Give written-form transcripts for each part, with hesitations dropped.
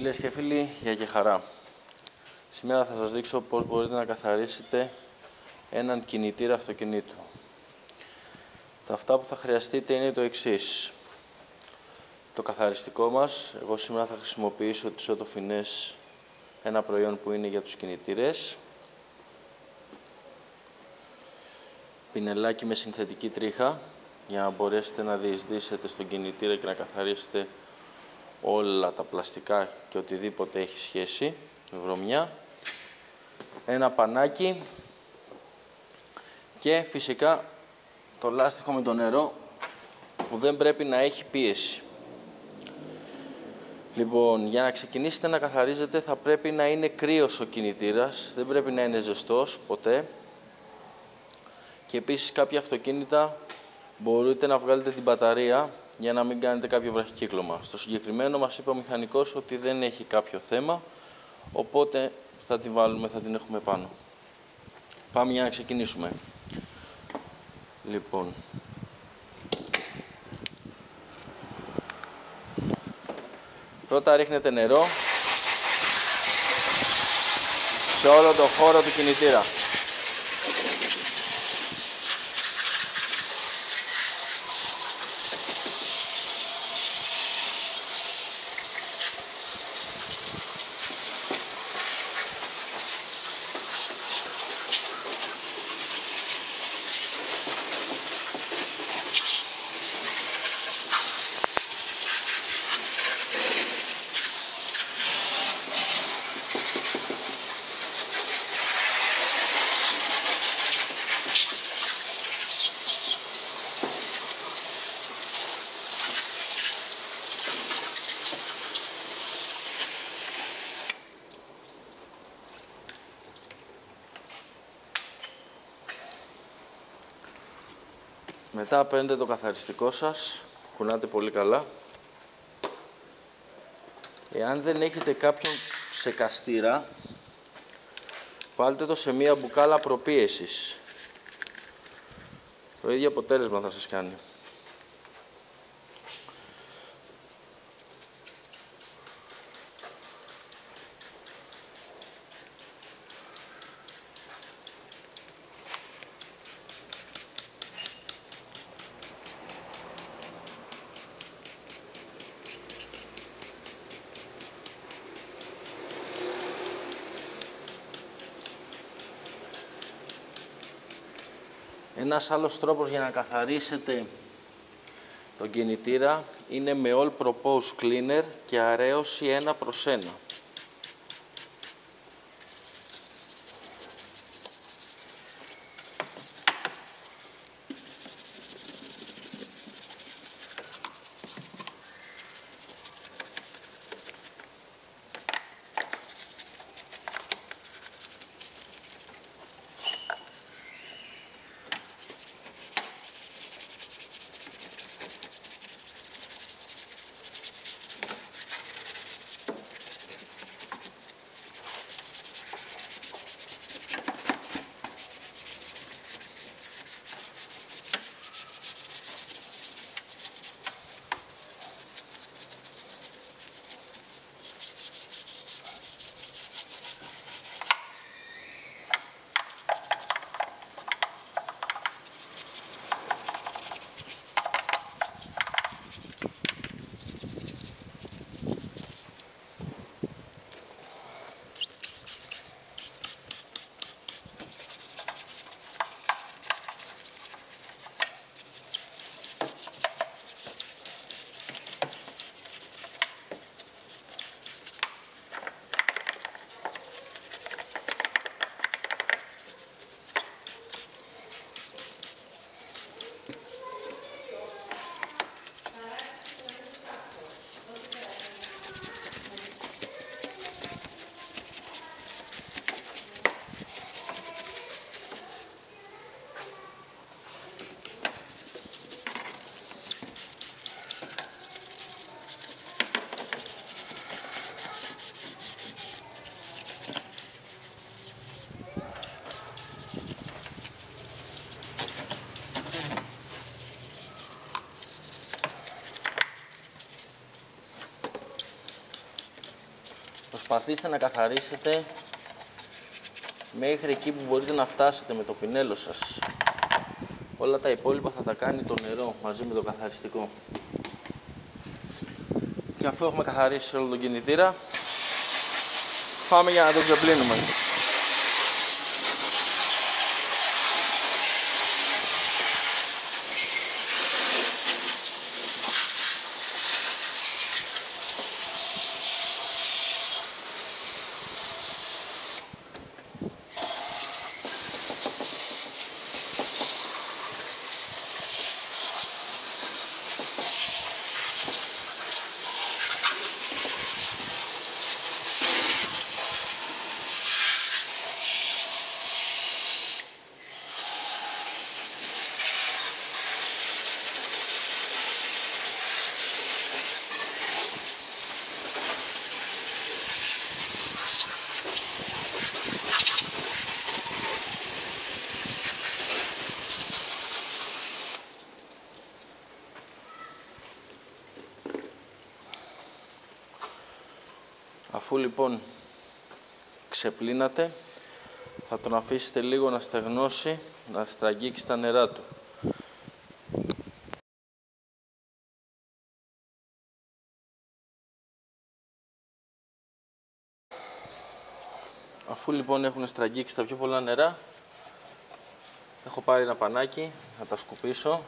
Φίλες και φίλοι, γεια και χαρά. Σήμερα θα σας δείξω πώς μπορείτε να καθαρίσετε έναν κινητήρα αυτοκινήτου. Αυτά που θα χρειαστείτε είναι το εξής. Το καθαριστικό μας, εγώ σήμερα θα χρησιμοποιήσω τις Auto Finesse, ένα προϊόν που είναι για τους κινητήρες. Πινελάκι με συνθετική τρίχα, για να μπορέσετε να διεισδύσετε στον κινητήρα και να καθαρίσετε όλα τα πλαστικά και οτιδήποτε έχει σχέση με βρωμιά. Ένα πανάκι και φυσικά το λάστιχο με το νερό που δεν πρέπει να έχει πίεση. Λοιπόν, για να ξεκινήσετε να καθαρίζετε θα πρέπει να είναι κρύος ο κινητήρας, δεν πρέπει να είναι ζεστός ποτέ. Και επίσης κάποια αυτοκίνητα μπορείτε να βγάλετε την μπαταρία για να μην κάνετε κάποιο βραχικύκλωμα. Στο συγκεκριμένο μας είπε ο μηχανικός ότι δεν έχει κάποιο θέμα, οπότε θα την βάλουμε, θα την έχουμε πάνω. Πάμε για να ξεκινήσουμε. Λοιπόν, πρώτα ρίχνετε νερό σε όλο το χώρο του κινητήρα. Μετά παίρνετε το καθαριστικό σας, κουνάτε πολύ καλά. Εάν δεν έχετε κάποιον ψεκαστήρα, βάλτε το σε μία μπουκάλα προπίεσης. Το ίδιο αποτέλεσμα θα σας κάνει. Ένας άλλος τρόπος για να καθαρίσετε τον κινητήρα είναι με All Propose Cleaner και αρέωση 1:1. Προσπαθήστε να καθαρίσετε μέχρι εκεί που μπορείτε να φτάσετε με το πινέλο σας. Όλα τα υπόλοιπα θα τα κάνει το νερό μαζί με το καθαριστικό. Και αφού έχουμε καθαρίσει όλο τον κινητήρα, πάμε για να το ξεπλύνουμε. Αφού λοιπόν ξεπλύνατε, θα τον αφήσετε λίγο να στεγνώσει, να στραγγίξει τα νερά του. Αφού λοιπόν έχουν στραγγίξει τα πιο πολλά νερά, έχω πάρει ένα πανάκι να τα σκουπίσω.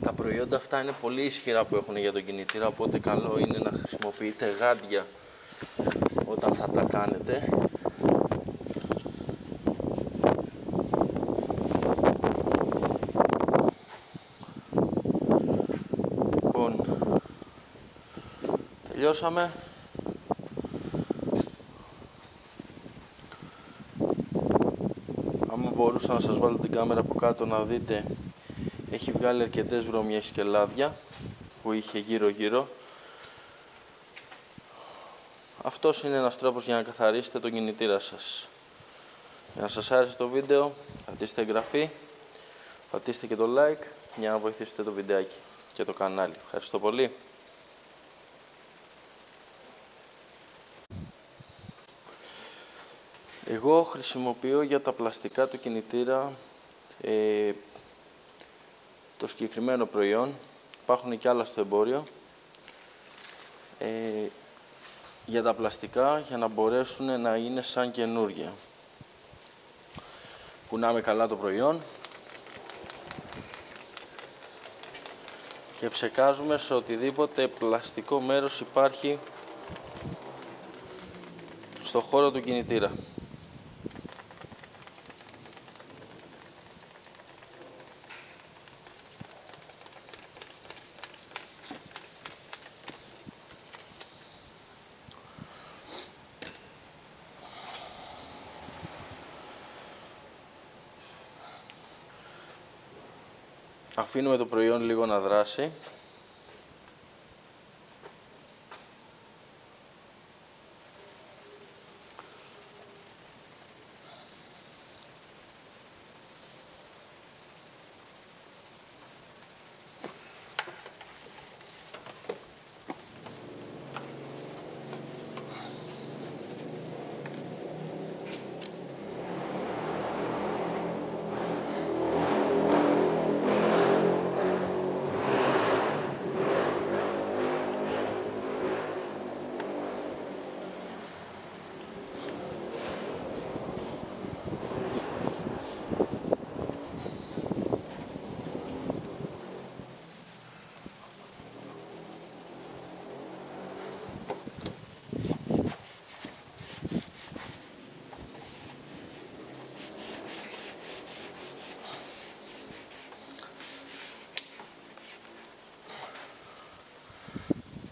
Τα προϊόντα αυτά είναι πολύ ισχυρά που έχουν για τον κινητήρα, οπότε καλό είναι να χρησιμοποιείτε γάντια όταν θα τα κάνετε. Λοιπόν, τελειώσαμε. Άμα μπορούσα να σας βάλω την κάμερα από κάτω να δείτε, έχει βγάλει αρκετές βρωμιές και λάδια που είχε γύρω-γύρω. Αυτός είναι ένας τρόπος για να καθαρίσετε τον κινητήρα σας. Για να σας άρεσε το βίντεο, πατήστε εγγραφή, πατήστε και το like για να βοηθήσετε το βιντεάκι και το κανάλι. Ευχαριστώ πολύ. Εγώ χρησιμοποιώ για τα πλαστικά του κινητήρα το συγκεκριμένο προϊόν. Υπάρχουν και άλλα στο εμπόριο. Για τα πλαστικά, για να μπορέσουν να είναι σαν καινούργια. Κουνάμε καλά το προϊόν και ψεκάζουμε σε οτιδήποτε πλαστικό μέρος υπάρχει στο χώρο του κινητήρα. Αφήνουμε το προϊόν λίγο να δράσει.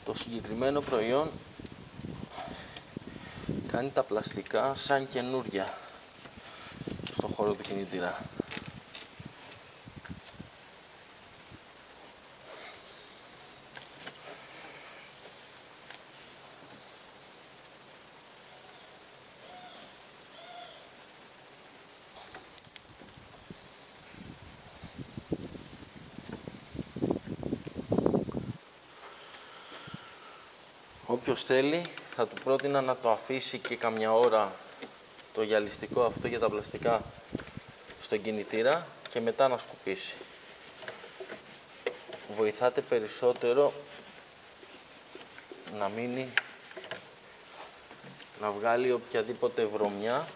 Το συγκεκριμένο προϊόν Κάνει τα πλαστικά σαν καινούρια στο χώρο του κινητήρα. Όποιος θέλει θα του πρότεινα να το αφήσει και καμιά ώρα το γυαλιστικό αυτό για τα πλαστικά στον κινητήρα και μετά να σκουπίσει. Βοηθάτε περισσότερο να μείνει, να βγάλει οποιαδήποτε βρωμιά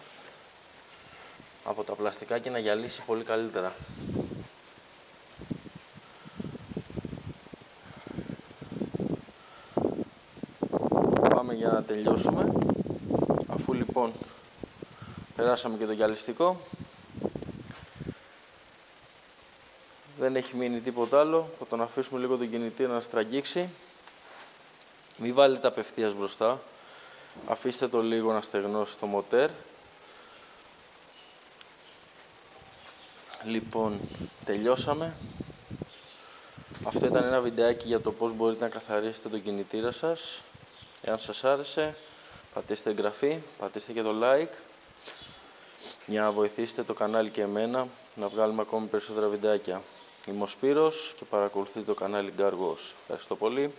από τα πλαστικά και να γυαλίσει πολύ καλύτερα. Πάμε για να τελειώσουμε. Αφού λοιπόν περάσαμε και το γυαλιστικό, δεν έχει μείνει τίποτα άλλο, θα τον αφήσουμε λίγο τον κινητήρα να στραγγίξει. Μην βάλετε απευθείας μπροστά, αφήστε το λίγο να στεγνώσει το μοτέρ. Λοιπόν, τελειώσαμε. Αυτό ήταν ένα βιντεάκι για το πώς μπορείτε να καθαρίσετε τον κινητήρα σας. Εάν σας άρεσε, πατήστε εγγραφή, πατήστε και το like για να βοηθήσετε το κανάλι και εμένα να βγάλουμε ακόμη περισσότερα βιντεάκια. Είμαι ο Σπύρος και παρακολουθείτε το κανάλι Gargos. Ευχαριστώ πολύ.